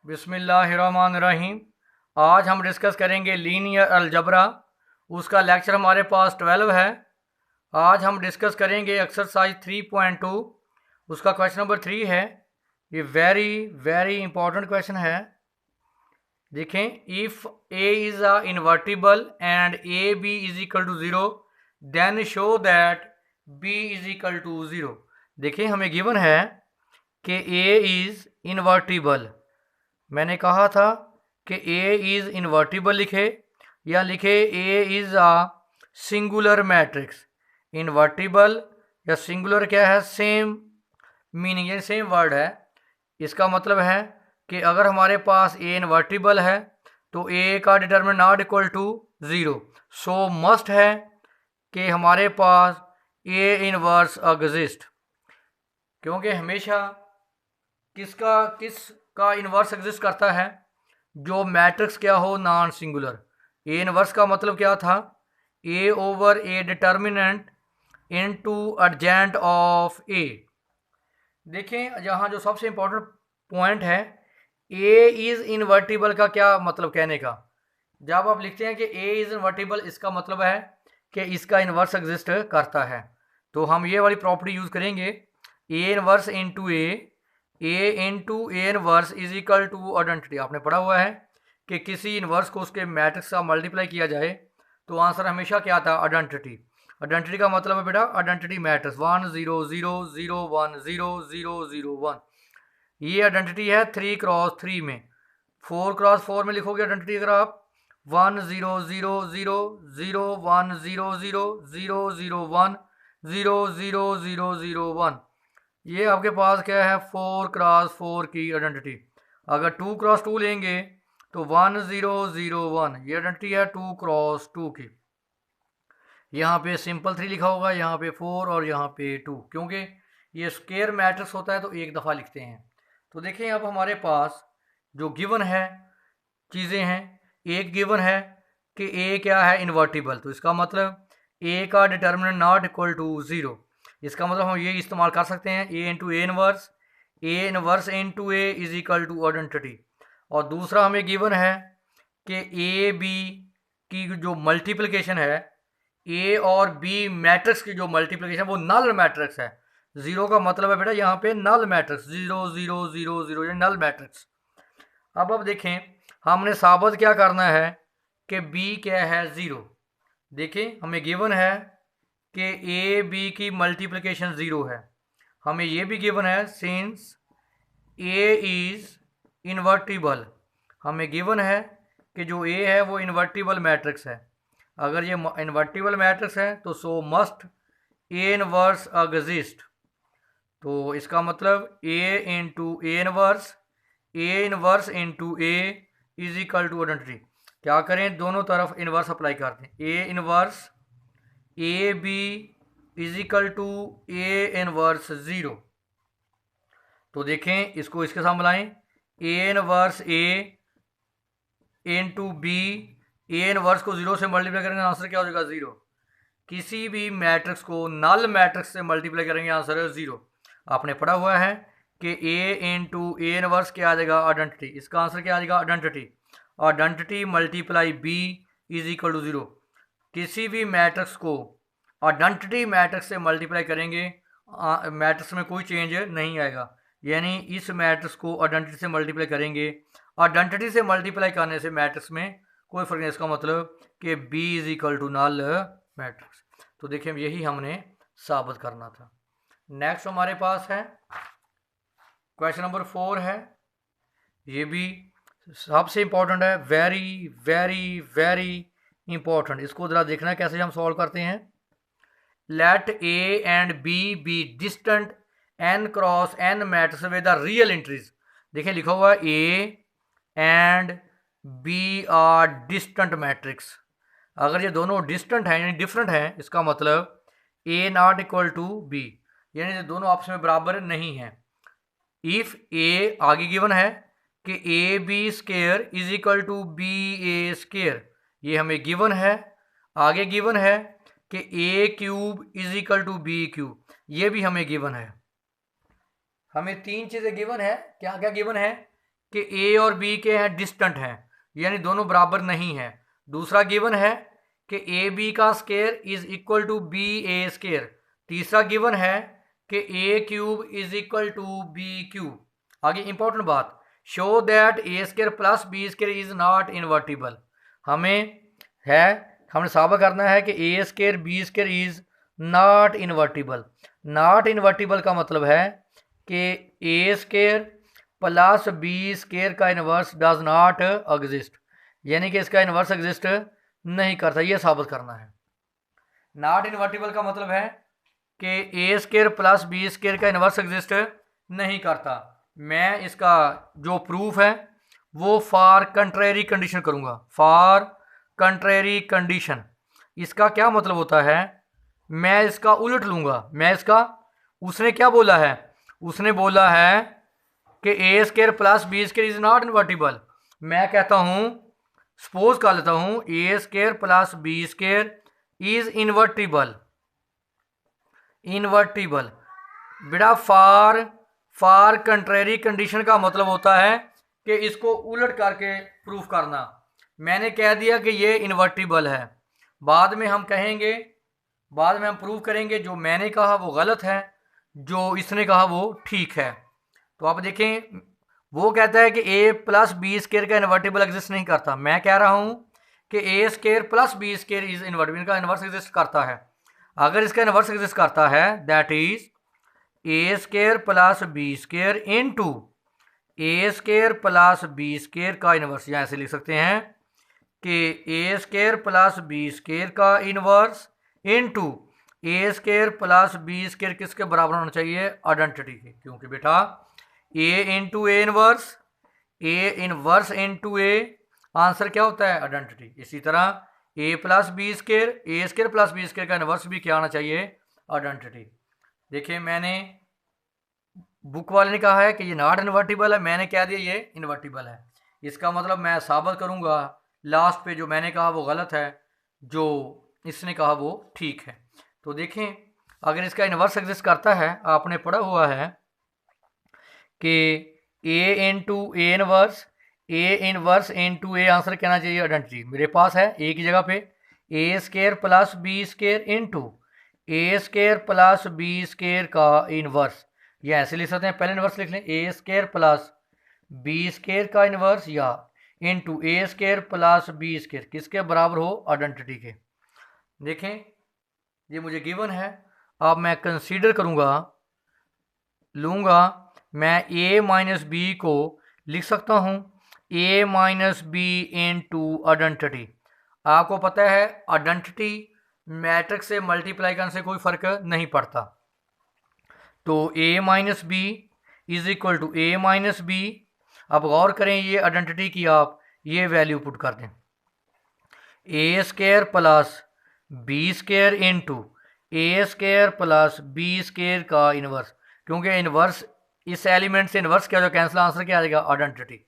बिस्मिल्लाहिर्रहमानिर्रहीम। आज हम डिस्कस करेंगे लीनियर अलजबरा। उसका लेक्चर हमारे पास 12 है। आज हम डिस्कस करेंगे एक्सरसाइज 3.2। उसका क्वेश्चन नंबर 3 है। ये वेरी वेरी इंपॉर्टेंट क्वेश्चन है। देखें, if A is a invertible and A B is equal to 0 then show that B is equal to 0। देखें, हमें गिवन है कि ए इज़ इन्वर्टिबल। मैंने कहा था कि ए इज़ इन्वर्टिबल लिखे या लिखे ए is a singular matrix. Invertible या सिंगुलर क्या है, सेम मीनिंग, ये सेम वर्ड है। इसका मतलब है कि अगर हमारे पास ए इन्वर्टिबल है तो ए का determinant not equal to 0, so must है कि हमारे पास ए इनवर्स एग्जिस्ट। क्योंकि हमेशा किसका इन्वर्स एग्जिस्ट करता है, जो मैट्रिक्स क्या हो, नॉन सिंगुलर। ए इनवर्स का मतलब क्या था, A over A determinant into adjoint of A. देखें, यहाँ जो सबसे इंपॉर्टेंट पॉइंट है, ए इज़ इन्वर्टिबल का क्या मतलब कहने का। जब आप लिखते हैं कि ए इज़ इन्वर्टिबल, इसका मतलब है कि इसका इन्वर्स एग्जिस्ट करता है। तो हम ये वाली प्रॉपर्टी यूज़ करेंगे, A inverse into A into A inverse is equal to identity. आपने पढ़ा हुआ है कि किसी इनवर्स को उसके मैट्रिक्स का मल्टीप्लाई किया जाए तो आंसर हमेशा क्या आता है, आइडेंटिटी। आइडेंटिटी का मतलब है बेटा आइडेंटिटी मैट्रिक्स 1 0 0 0 1 0 0 0 1। ये आइडेंटिटी है 3x3 में। 4x4 में लिखोगे आइडेंटिटी अगर आप 1 0 0 0 0 1 0 0 0 0 1 0 0 0 0 1। ये आपके पास क्या है, 4x4 की आइडेंटिटी। अगर 2x2 लेंगे तो 1 0 0 1, ये आइडेंटिटी है 2x2 की। यहाँ पे सिंपल 3 लिखा होगा, यहाँ पे 4 और यहाँ पे 2, क्योंकि ये स्क्वायर मैट्रिक्स होता है तो एक दफ़ा लिखते हैं। तो देखें, अब हमारे पास जो गिवन है चीज़ें हैं। एक गिवन है कि ए क्या है, इन्वर्टिबल, तो इसका मतलब ए का डिटर्मिनेंट नॉट इक्वल टू 0। इसका मतलब हम ये इस्तेमाल कर सकते हैं, A into A inverse into A is equal to identity. और दूसरा हमें गिवन है कि ए बी की जो मल्टीप्लिकेशन है, ए और बी मैट्रिक्स की जो मल्टीप्लिकेशन वो नल मैट्रिक्स है। 0 का मतलब है बेटा यहाँ पे नल मैट्रिक्स, 0 0 0 0, ये नल मैट्रिक्स। अब देखें, हमने साबित क्या करना है कि बी क्या है, 0। देखें, हमें गिवन है कि ए बी की मल्टीप्लिकेशन 0 है। हमें ये भी गिवन है सिंस ए इज़ इन्वर्टिबल। हमें गिवन है कि जो ए है वो इन्वर्टिबल मैट्रिक्स है। अगर ये इन्वर्टिबल मैट्रिक्स है तो so must A inverse exist. तो इसका मतलब A into A inverse into A is equal to identity. क्या करें, दोनों तरफ इनवर्स अप्लाई कर दें। A inverse A B is equal to A inverse 0। तो देखें, इसको इसके साथ मिलाएं, A inverse A into B. A inverse को 0 से मल्टीप्लाई करेंगे, आंसर क्या हो जाएगा, 0। किसी भी मैट्रिक्स को नल मैट्रिक्स से मल्टीप्लाई करेंगे, आंसर है 0। आपने पढ़ा हुआ है कि ए इंटू ए इनवर्स क्या आ जाएगा, आइडेंटिटी। इसका आंसर क्या आ जाएगा, identity. Identity multiply B is equal to 0। किसी भी मैट्रिक्स को आइडेंटिटी मैट्रिक्स से मल्टीप्लाई करेंगे, मैट्रिक्स में कोई चेंज नहीं आएगा। यानी इस मैट्रिक्स को आइडेंटिटी से मल्टीप्लाई करेंगे, आइडेंटिटी से मल्टीप्लाई करने से मैट्रिक्स में कोई फर्क नहीं। इसका मतलब कि B is equal to null matrix. तो देखिए, यही हमने साबित करना था। नेक्स्ट हमारे पास है क्वेश्चन नंबर 4 है। ये भी सबसे इंपॉर्टेंट है, वेरी वेरी वेरी इंपॉर्टेंट। इसको ज़रा देखना है कैसे हम सॉल्व करते हैं। Let A and B distinct n cross n matrix with the real entries. देखिए, लिखा हुआ है A and B are distinct matrix. अगर ये दोनों डिस्टेंट हैं यानी डिफरेंट हैं, इसका मतलब ए नॉट इक्वल टू बी, यानी ये दोनों आपस में बराबर नहीं हैं। इफ़ ए आगे गिवन है कि A B square is equal to B A square, ये हमें गिवन है। आगे गिवन है कि A cube is equal to B cube, ये भी हमें गिवन है। हमें 3 चीज़ें गिवन है। क्या क्या गिवन है कि ए और बी के हैं डिस्टेंट हैं, यानी दोनों बराबर नहीं हैं। दूसरा गिवन है कि ए बी का square is equal to B A square. तीसरा गिवन है कि A cube is equal to B cube. आगे इंपॉर्टेंट बात, show that A square plus B square is not invertible. हमने साबित करना है कि A square B square is not invertible. Not invertible का मतलब है कि A square plus B square का इन्वर्स डज नॉट एग्जिस्ट, यानी कि इसका इन्वर्स एग्जिस्ट नहीं करता, ये साबित करना है। नॉट इन्वर्टिबल का मतलब है कि A square plus B square का इन्वर्स एग्जिस्ट नहीं करता। मैं इसका जो प्रूफ है वो फॉर कंट्रेरी कंडीशन करूँगा। फॉर कंट्रेरी कंडीशन इसका क्या मतलब होता है, मैं इसका उलट लूँगा। उसने क्या बोला है, उसने बोला है कि A square plus B square is not invertible. मैं कहता हूँ, सपोज कर लेता हूँ A square plus B square is invertible. बेटा फॉर कंट्रेरी कंडीशन का मतलब होता है कि इसको उलट करके प्रूफ करना। मैंने कह दिया कि ये इन्वर्टिबल है, बाद में हम प्रूफ करेंगे जो मैंने कहा वो गलत है, जो इसने कहा वो ठीक है। तो आप देखें, वो कहता है कि ए प्लस बी स्केयर का इन्वर्टिबल एग्जिस्ट नहीं करता। मैं कह रहा हूँ कि A square plus B square is invertible, इनका इन्वर्स एग्जिस्ट करता है। अगर इसका इन्वर्स एग्जिस्ट करता है that is A square plus B square into A square plus B square का इन्वर्स। यहाँ ऐसे लिख सकते हैं कि A square plus B square का inverse into A square plus B square किसके बराबर होना चाहिए, आइडेंटिटी के। क्योंकि बेटा A into A inverse into A answer क्या होता है, आइडेंटिटी। इसी तरह A plus B square, A square plus B square का इनवर्स भी क्या आना चाहिए, आइडेंटिटी। देखिए मैंने बुक वाले ने कहा है कि ये नॉट इन्वर्टिबल है, मैंने कह दिया ये इन्वर्टिबल है। इसका मतलब मैं साबित करूंगा लास्ट पे जो मैंने कहा वो गलत है, जो इसने कहा वो ठीक है। तो देखें, अगर इसका इन्वर्स एग्जिस्ट करता है, आपने पढ़ा हुआ है कि A into A inverse into A answer कहना चाहिए आइडेंटिटी। मेरे पास है ए की जगह पे A square plus B square into A square plus B square का इनवर्स। या ऐसे लिख सकते हैं, पहले इनवर्स लिख लें, A square plus B square का इनवर्स या into A square plus B square किसके बराबर हो, आइडेंटिटी के। देखें ये मुझे गिवन है, अब मैं कंसीडर लूँगा मैं ए माइनस बी को लिख सकता हूँ ए माइनस बी इंटू आइडेंटिटी। आपको पता है आइडेंटिटी मैट्रिक्स से मल्टीप्लाई करने से कोई फर्क नहीं पड़ता। तो A minus B is equal to A minus B. अब गौर करें ये आइडेंटिटी की, आप ये वैल्यू पुट कर दें, A square plus B square into A square plus B square का इनवर्स। क्योंकि इनवर्स इस एलिमेंट से इनवर्स क्या जो कैंसिल, आंसर क्या आ जाएगा, आइडेंटिटी।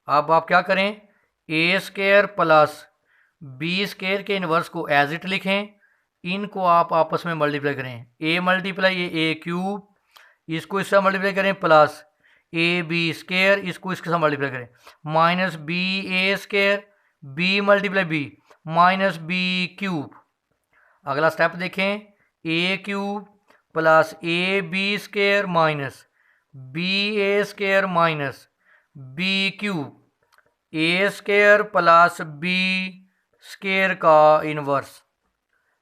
अब आप क्या करें, ए स्केयर प्लस बी स्केयर के इनवर्स को एज इट लिखें, इनको आप आपस में मल्टीप्लाई करें, ए मल्टीप्लाई ए क्यूब, इसको इससे मल्टीप्लाई करें, प्लस ए बी स्केयर, इसको इसके साथ मल्टीप्लाई करें, minus B A square, B multiply B minus B cube. अगला स्टेप देखें, A cube plus A B square minus B A square minus B cube, A square plus B square का inverse.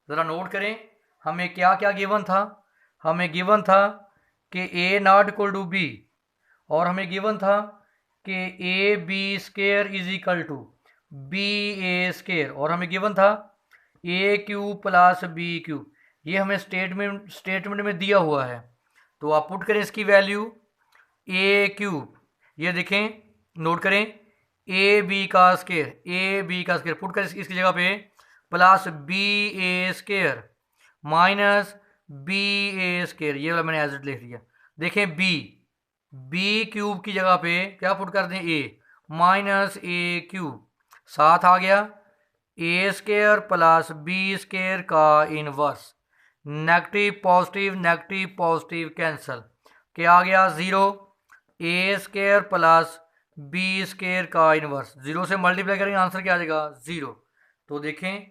ज़रा note करें, हमें क्या क्या given था। हमें गिवन था कि A not equal to B, और हमें गिवन था कि A B square is equal to B A square, और हमें गिवन था A cube plus B cube. ये हमें स्टेटमेंट में दिया हुआ है। तो आप पुट करें इसकी वैल्यू, ए क्यूब, ये देखें नोट करें, ए बी का स्केयर पुट करें इसकी जगह पे, plus B A square minus B A square, ये वाला मैंने एज इट लिख दिया। देखें बी क्यूब की जगह पे क्या पुट कर दें, ए माइनस ए क्यूब, साथ आ गया ए स्केयर प्लस बी स्केयर का इनवर्स, नेगेटिव पॉजिटिव कैंसल, क्या आ गया 0, ए स्केयर प्लस बी स्केयर का इनवर्स, 0 से मल्टीप्लाई करेंगे आंसर क्या आ जाएगा 0। तो देखें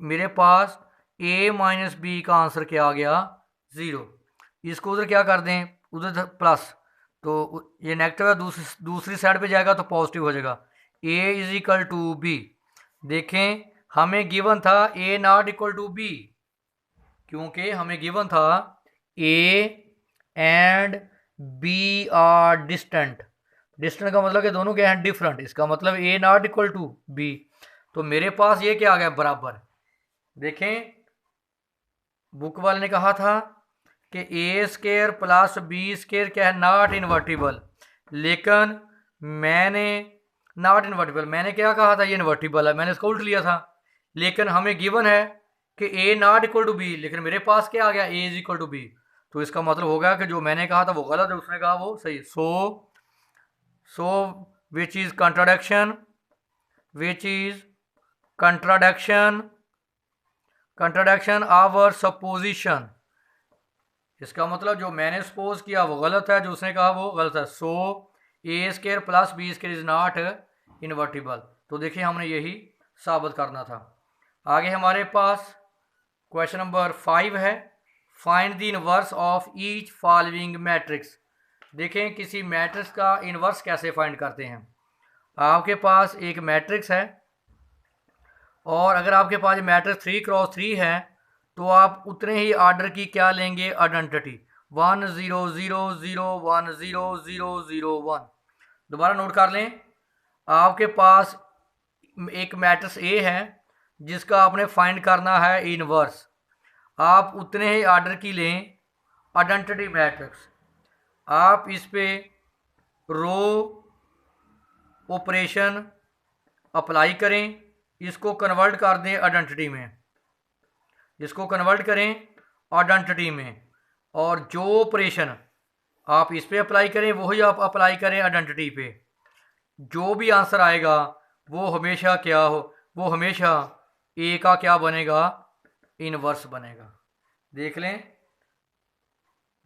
मेरे पास a माइनस बी का आंसर क्या आ गया 0। इसको उधर क्या कर दें, उधर प्लस, तो ये नेगेटिव है, दूसरी साइड पे जाएगा तो पॉजिटिव हो जाएगा। a is equal to B. देखें हमें गिवन था a not equal to b, क्योंकि हमें गिवन था a and b are distinct. Distinct का मतलब कि दोनों क्या हैं डिफरेंट, इसका मतलब a not equal to b। तो मेरे पास ये क्या आ गया बराबर। देखें बुक वाले ने कहा था कि A square plus B square क्या है नॉट इन्वर्टिबल, लेकिन मैंने नॉट इन्वर्टिबल मैंने क्या कहा था ये इन्वर्टिबल है, मैंने इसको उल्ट लिया था। लेकिन हमें गिवन है कि A not equal to B, लेकिन मेरे पास क्या आ गया ए इज इक्वल टू बी। तो इसका मतलब होगा कि जो मैंने कहा था वो गलत है, उसने कहा वो सही। So which is contradiction, which is contradiction our supposition. इसका मतलब जो मैंने सपोज किया वो गलत है, जो उसने कहा वो गलत है। So A square plus B square is not invertible. तो देखिए हमने यही साबित करना था। आगे हमारे पास क्वेश्चन नंबर 5 है, find the inverse of each following matrix. देखें किसी मैट्रिक्स का इनवर्स कैसे फाइंड करते हैं। आपके पास एक मैट्रिक्स है और अगर आपके पास मैट्रिक्स 3x3 है तो आप उतने ही आर्डर की क्या लेंगे आइडेंटिटी 1 0 0 0 1 0 0 0 1। दोबारा नोट कर लें, आपके पास एक मैट्रिक्स ए है जिसका आपने फाइंड करना है इनवर्स, आप उतने ही आर्डर की लें आइडेंटिटी मैट्रिक्स। आप इस पे रो ऑपरेशन अप्लाई करें, इसको कन्वर्ट कर दें आइडेंटिटी में, इसको कन्वर्ट करें आइडेंटिटी में, और जो ऑपरेशन आप इस पे अप्लाई करें वही आप अप्लाई करें आइडेंटिटी पे। जो भी आंसर आएगा वो हमेशा क्या हो, वो हमेशा ए का क्या बनेगा इनवर्स बनेगा। देख लें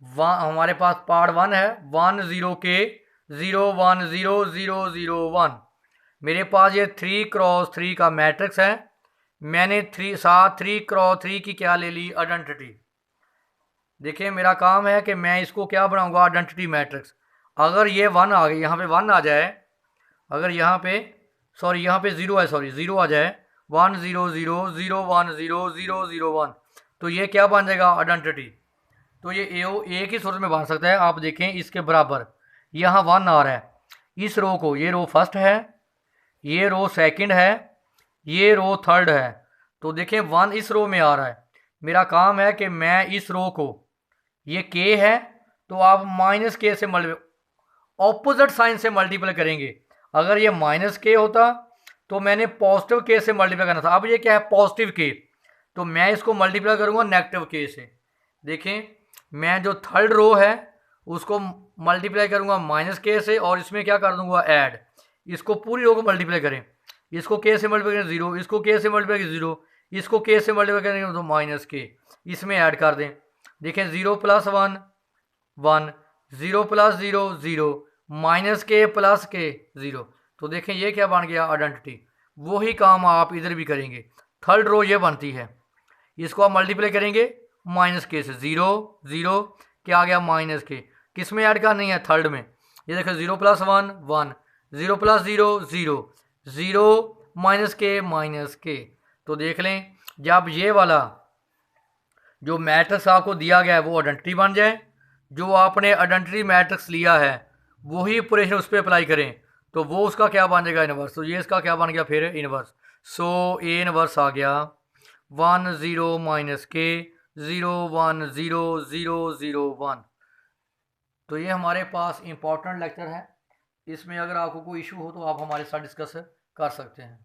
हमारे पास पार्ट 1 है 1 0 के 0 1 0 0 0 1। मेरे पास ये 3x3 का मैट्रिक्स है, मैंने 3x3 की क्या ले ली आइडेंटिटी। देखिए मेरा काम है कि मैं इसको क्या बनाऊंगा आइडेंटिटी मैट्रिक्स। अगर ये 1 आ गई, यहाँ पे 1 आ जाए, अगर यहाँ पे यहाँ पे 0 है, 0 आ जाए 1 0 0 0 1 0 0 0 1, तो ये क्या बन जाएगा आइडेंटिटी। तो ये एक ही सूरत में बन सकता है। आप देखें इसके बराबर यहाँ 1 आ रहा है, इस रो को, ये रो फर्स्ट है, ये रो सेकंड है, ये रो थर्ड है। तो देखें 1 इस रो में आ रहा है, मेरा काम है कि मैं इस रो को, ये के है तो आप माइनस के से ऑपोजिट साइन से मल्टीप्लाई करेंगे। अगर ये माइनस के होता तो मैंने पॉजिटिव के से मल्टीप्लाई करना था। अब ये क्या है पॉजिटिव के, तो मैं इसको मल्टीप्लाई करूंगा नेगेटिव के से। देखें मैं जो थर्ड रो है उसको मल्टीप्लाई करूंगा माइनस के से, और इसमें क्या कर दूंगा ऐड। इसको पूरी रो को मल्टीप्लाई करें, इसको के से मल्टीप्लाई करें 0, इसको के से मल्टीप्लाई करें 0, इसको के से मल्टीप्लाई करेंगे तो माइनस के, इसमें ऐड कर दें। देखें 0 + 1 1, 0 + 0 0, माइनस के प्लस के 0। तो देखें ये क्या बन गया आइडेंटिटी। वही काम आप इधर भी करेंगे। थर्ड रो ये बनती है, इसको आप मल्टीप्लाई करेंगे माइनस के से, 0 0 क्या आ गया माइनस के, किस में ऐड करनी है थर्ड में। ये देखो 0 + 1 1, 0 + 0 0, 0 माइनस के। तो देख लें जब ये वाला जो मैट्रिक्स आपको दिया गया है वो आइडेंटिटी बन जाए, जो आपने आइडेंटिटी मैट्रिक्स लिया है वही ऑपरेशन उस पर अप्लाई करें तो वो उसका क्या बन जाएगा इनवर्स। तो ये इसका क्या बन गया फिर इनवर्स। सो ए इनवर्स आ गया 1 0 के 0 1 0 0 0 1। तो ये हमारे पास इंपॉर्टेंट लेक्चर है, इसमें अगर आपको कोई इशू हो तो आप हमारे साथ डिस्कस कर सकते हैं।